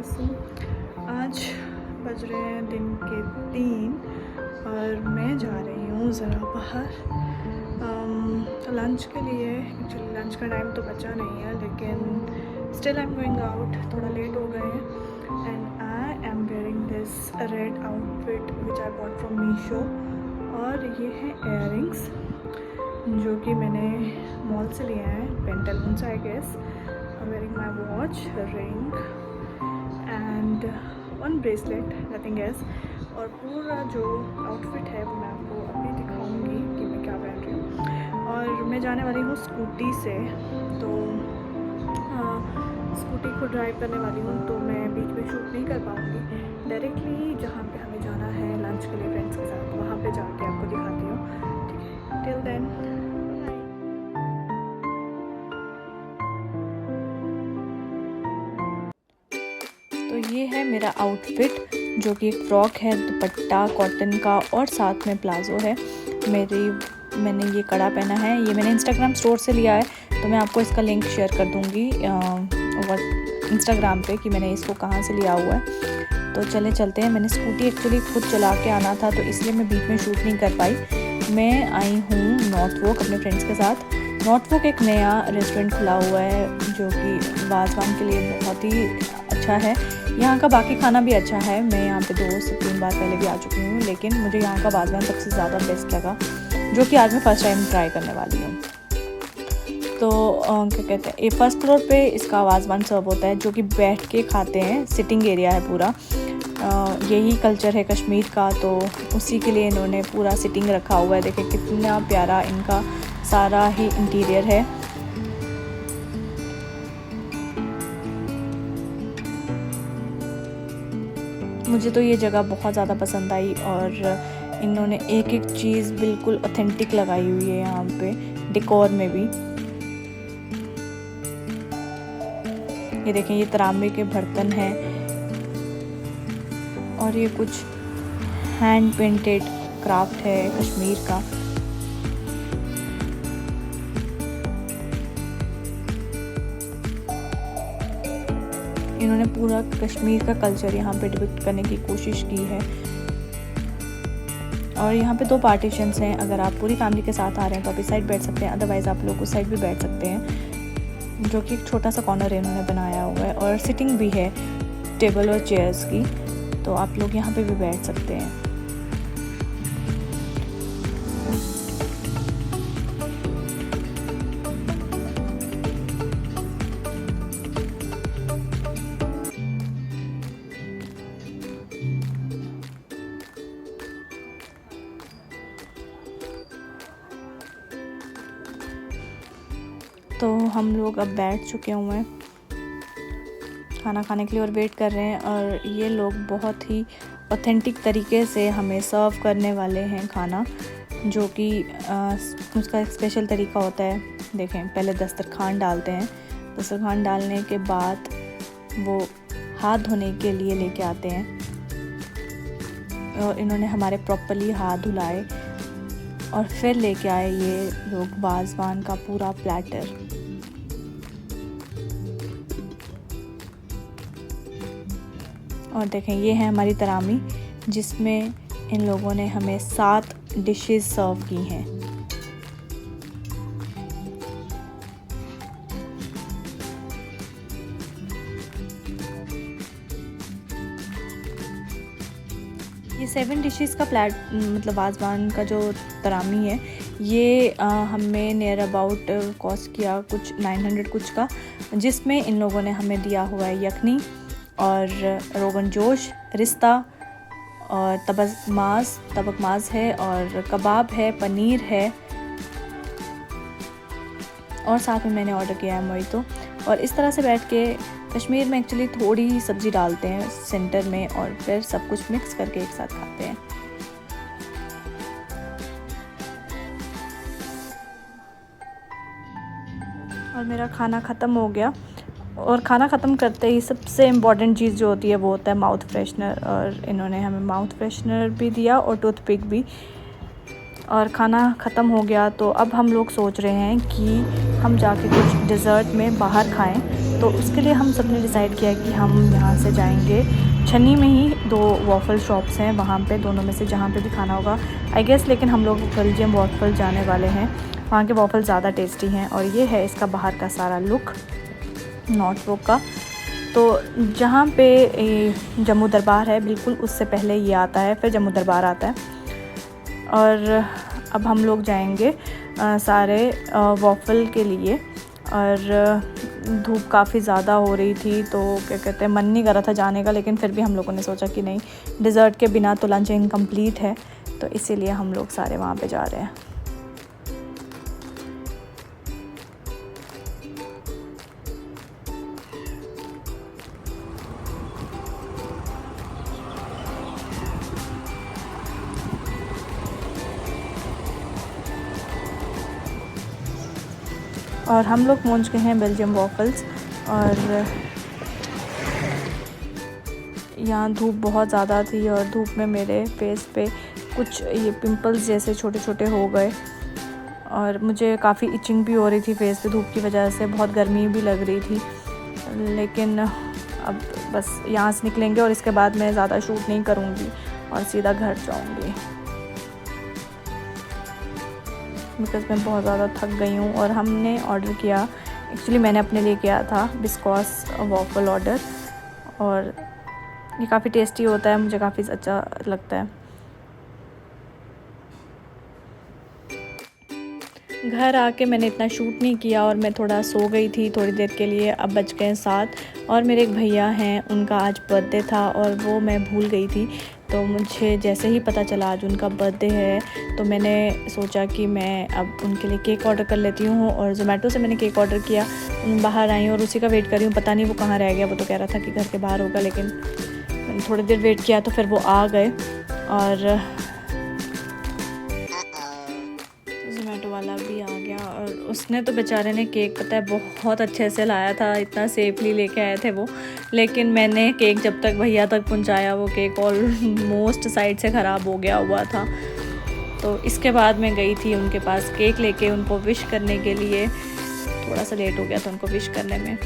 मौसम। आज बज रहे हैं दिन के 3 और मैं जा रही हूँ ज़रा बाहर लंच के लिए। एक्चुअली लंच का टाइम तो बचा नहीं है, लेकिन still I am going out. थोड़ा लेट हो गए हैं and I am wearing this red outfit which I bought from Meesho. और ये है इयररिंग्स जो कि मैंने मॉल से लिया है, पेंटालून से I guess. I'm wearing my watch, ring and one bracelet, nothing else। और पूरा जो आउटफिट है वो मैं आपको अभी दिखाऊंगी कि मैं क्या पहन रही हूँ। और मैं जाने वाली हूँ स्कूटी से, तो स्कूटी को ड्राइव करने वाली हूँ, तो मैं बीच में शूट नहीं कर पाऊँगी। डायरेक्टली जहाँ पे हमें जाना है लंच के लिए फ्रेंड्स के साथ, वहाँ पे जाके आपको दिखाती हूँ, ठीक है। टिल देन तो ये है मेरा आउटफिट जो कि एक फ़्रॉक है, दुपट्टा कॉटन का और साथ में प्लाज़ो है। मैंने ये कड़ा पहना है, ये मैंने इंस्टाग्राम स्टोर से लिया है, तो मैं आपको इसका लिंक शेयर कर दूँगी इंस्टाग्राम पे कि मैंने इसको कहाँ से लिया हुआ है। तो चलते हैं। मैंने स्कूटी एक्चुअली खुद चला के आना था, तो इसलिए मैं बीच में शूट नहीं कर पाई। मैं आई हूँ नॉर्थ वॉक अपने फ्रेंड्स के साथ। नॉर्थ वॉक एक नया रेस्टोरेंट खुला हुआ है जो कि वाज़वान के लिए बहुत ही अच्छा है। यहाँ का बाकी खाना भी अच्छा है। मैं यहाँ पे 2 से 3 बार पहले भी आ चुकी हूँ, लेकिन मुझे यहाँ का वाज़वान सबसे ज़्यादा बेस्ट लगा, जो कि आज मैं फ़र्स्ट टाइम ट्राई करने वाली हूँ। तो क्या कहते हैं, ये फर्स्ट फ्लोर पे इसका वाज़वान सर्व होता है, जो कि बैठ के खाते हैं, सिटिंग एरिया है पूरा। यही कल्चर है कश्मीर का, तो उसी के लिए इन्होंने पूरा सिटिंग रखा हुआ है। देखिए कितना प्यारा इनका सारा ही इंटीरियर है। मुझे तो ये जगह बहुत ज़्यादा पसंद आई और इन्होंने एक एक चीज़ बिल्कुल ऑथेंटिक लगाई हुई है यहाँ पे, डेकोर में भी। ये देखें, ये तरामे के बर्तन हैं और ये कुछ हैंड पेंटेड क्राफ्ट है कश्मीर का। इन्होंने पूरा कश्मीर का कल्चर यहाँ पे डिपिक्ट करने की कोशिश की है। और यहाँ पे 2 पार्टीशंस हैं। अगर आप पूरी फैमिली के साथ आ रहे हैं तो आप इस साइड बैठ सकते हैं, अदरवाइज़ आप लोग उस साइड भी बैठ सकते हैं, जो कि एक छोटा सा कॉर्नर इन्होंने बनाया हुआ है। और सिटिंग भी है टेबल और चेयर्स की, तो आप लोग यहाँ पे भी बैठ सकते हैं। तो हम लोग अब बैठ चुके हुए हैं खाना खाने के लिए और वेट कर रहे हैं। और ये लोग बहुत ही ऑथेंटिक तरीके से हमें सर्व करने वाले हैं खाना, जो कि उसका एक स्पेशल तरीका होता है। देखें, पहले दस्तरखान डालते हैं, दस्तरखान डालने के बाद वो हाथ धोने के लिए लेके आते हैं और इन्होंने हमारे प्रॉपर्ली हाथ धुलाए और फिर लेके आए ये लोग वाज़वान का पूरा प्लेटर। और देखें, ये है हमारी तरामी, जिसमें इन लोगों ने हमें 7 डिशेस सर्व की हैं। ये 7 डिशेस का मतलब वाज़वान का जो तरामी है, ये हमें नियर अबाउट कॉस्ट किया कुछ 900 कुछ का, जिसमें इन लोगों ने हमें दिया हुआ है यखनी और रोगन जोश, रिश्ता और तबक माज है और कबाब है, पनीर है और साथ में मैंने ऑर्डर किया है मोइतो। और इस तरह से बैठ के कश्मीर में एक्चुअली थोड़ी ही सब्ज़ी डालते हैं सेंटर में और फिर सब कुछ मिक्स करके एक साथ खाते हैं। और मेरा खाना ख़त्म हो गया, और खाना ख़त्म करते ही सबसे इम्पॉर्टेंट चीज़ जो होती है वो होता है माउथ फ्रेशनर। और इन्होंने हमें माउथ फ्रेशनर भी दिया और टूथपिक भी। और खाना ख़त्म हो गया, तो अब हम लोग सोच रहे हैं कि हम जाके कुछ डिज़र्ट में बाहर खाएं। तो उसके लिए हम सब ने डिसाइड किया कि हम यहाँ से जाएंगे। छन्नी में ही 2 वॉफ़ल शॉप्स हैं, वहाँ पे दोनों में से जहाँ पे भी खाना होगा आई गेस, लेकिन हम लोग बेल्जियम वॉफ़ल जाने वाले हैं। वहाँ के वॉफ़ल ज़्यादा टेस्टी हैं। और ये है इसका बाहर का सारा लुक नॉर्थवॉक का। तो जहाँ पे जम्मू दरबार है बिल्कुल उससे पहले ये आता है, फिर जम्मू दरबार आता है। और अब हम लोग जाएंगे सारे वॉफ़ल के लिए। और धूप काफ़ी ज़्यादा हो रही थी, तो क्या कहते हैं, मन नहीं कर रहा था जाने का, लेकिन फिर भी हम लोगों ने सोचा कि नहीं, डिज़र्ट के बिना तो लंच इनकम्प्लीट है, तो इसीलिए हम लोग सारे वहाँ पे जा रहे हैं। और हम लोग पहुंच गए हैं बेल्जियम वॉफ़ल्स। और यहाँ धूप बहुत ज़्यादा थी और धूप में मेरे फेस पे कुछ ये पिंपल्स जैसे छोटे छोटे हो गए और मुझे काफ़ी इचिंग भी हो रही थी फेस पे धूप की वजह से, बहुत गर्मी भी लग रही थी। लेकिन अब बस यहाँ से निकलेंगे और इसके बाद मैं ज़्यादा शूट नहीं करूँगी और सीधा घर जाऊँगी, बिकॉज़ मैं बहुत ज़्यादा थक गई हूँ। और हमने ऑर्डर किया, एक्चुअली मैंने अपने लिए किया था बिस्कॉस वॉफ़ल ऑर्डर, और ये काफ़ी टेस्टी होता है, मुझे काफ़ी अच्छा लगता है। घर आके मैंने इतना शूट नहीं किया और मैं थोड़ा सो गई थी थोड़ी देर के लिए। अब बज गए 7 और मेरे एक भैया हैं, उनका आज बर्थडे था और वो मैं भूल गई थी। तो मुझे जैसे ही पता चला आज उनका बर्थडे है, तो मैंने सोचा कि मैं अब उनके लिए केक ऑर्डर कर लेती हूँ। और ज़ोमैटो से मैंने केक ऑर्डर किया, बाहर आई और उसी का वेट कर रही हूँ। पता नहीं वो कहाँ रह गया, वो तो कह रहा था कि घर के बाहर होगा, लेकिन मैंने थोड़ी देर वेट किया तो फिर वो आ गए। और ज़ोमैटो वाला भी आ गया और उसने तो बेचारे ने केक, पता है, बहुत अच्छे से लाया था, इतना सेफली लेके आए थे वो। लेकिन मैंने केक जब तक भैया तक पहुंचाया, वो केक ऑलमोस्ट साइड से ख़राब हो गया हुआ था। तो इसके बाद मैं गई थी उनके पास केक लेके उनको विश करने के लिए। थोड़ा सा लेट हो गया था उनको विश करने में।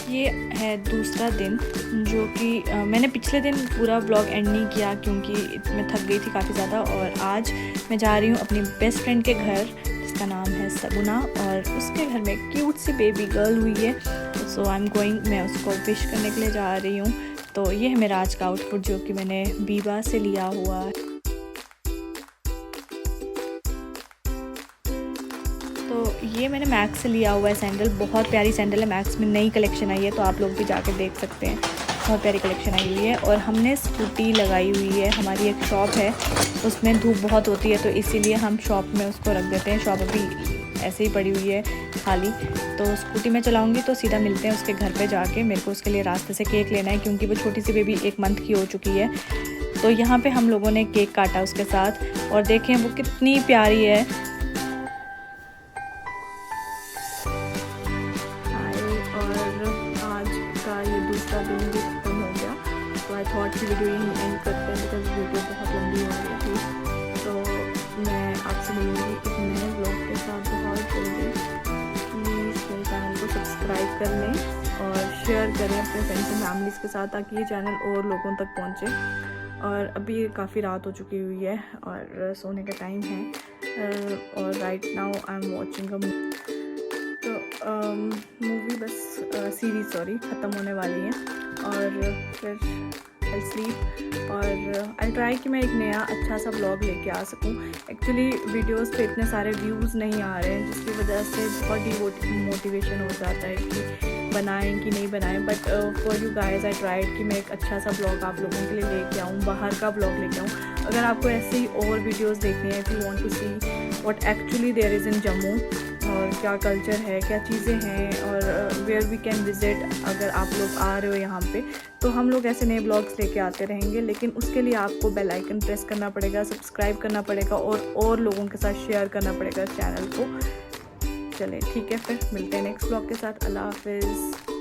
ये है दूसरा दिन, जो कि मैंने पिछले दिन पूरा व्लॉग एंड नहीं किया क्योंकि मैं थक गई थी काफ़ी ज़्यादा। और आज मैं जा रही हूँ अपनी बेस्ट फ्रेंड के घर, जिसका नाम है सगुना, और उसके घर में क्यूट सी बेबी गर्ल हुई है। सो आई एम गोइंग, मैं उसको विश करने के लिए जा रही हूँ। तो ये है मेरा आज का आउटफिट, जो कि मैंने बीबा से लिया हुआ है। तो ये मैंने मैक्स से लिया हुआ है सैंडल, बहुत प्यारी सैंडल है। मैक्स में नई कलेक्शन आई है, तो आप लोग भी जाके देख सकते हैं, बहुत प्यारी कलेक्शन आई हुई है। और हमने स्कूटी लगाई हुई है, हमारी एक शॉप है, उसमें धूप बहुत होती है, तो इसीलिए हम शॉप में उसको रख देते हैं। शॉप अभी ऐसे ही पड़ी हुई है खाली, तो स्कूटी में चलाऊँगी तो सीधा मिलते हैं उसके घर पे जाके। मेरे को उसके लिए रास्ते से केक लेना है, क्योंकि वो छोटी सी बेबी 1 मंथ की हो चुकी है। तो यहाँ पे हम लोगों ने केक काटा उसके साथ, और देखें वो कितनी प्यारी है। दूसरा दिन भी खत्म हो गया, तो आई थॉट की वीडियो यहीं एंड करते हैं, बिकॉज वीडियो बहुत लंबी हो रही थी। तो मैं आपसे मिलूँगी एक नए व्लॉग के साथ बहुत जल्दी। प्लीज़ मेरे चैनल को सब्सक्राइब कर लें और शेयर करें अपने फ्रेंड्स एंड फैमिलीज़ के साथ, ताकि ये चैनल और लोगों तक पहुँचे। और अभी काफ़ी रात हो चुकी हुई है और सोने का टाइम है। और right now I am watching a movie, बस सीरीज़ ख़त्म होने वाली है, और फिर आई स्लीप। और आई ट्राई कि मैं एक नया अच्छा सा ब्लॉग लेके आ सकूं। एक्चुअली वीडियोस पे इतने सारे व्यूज़ नहीं आ रहे हैं, जिसकी वजह से बहुत मोटिवेशन हो जाता है कि बनाएं कि नहीं बनाएं। But for you guys I tried कि मैं एक अच्छा सा ब्लॉग आप लोगों के लिए लेके आऊँ, बाहर का ब्लॉग लेके आऊँ। अगर आपको ऐसे ही और वीडियोज़ देखनी है, if you want to see what actually there is in Jammu, और क्या कल्चर है, क्या चीज़ें हैं, और वेयर वी कैन विज़िट, अगर आप लोग आ रहे हो यहाँ पे, तो हम लोग ऐसे नए ब्लॉग्स लेके आते रहेंगे। लेकिन उसके लिए आपको बेल आइकन प्रेस करना पड़ेगा, सब्सक्राइब करना पड़ेगा, और लोगों के साथ शेयर करना पड़ेगा चैनल को। चलें ठीक है, फिर मिलते हैं नेक्स्ट ब्लॉग के साथ। अल्लाह हाफिज़।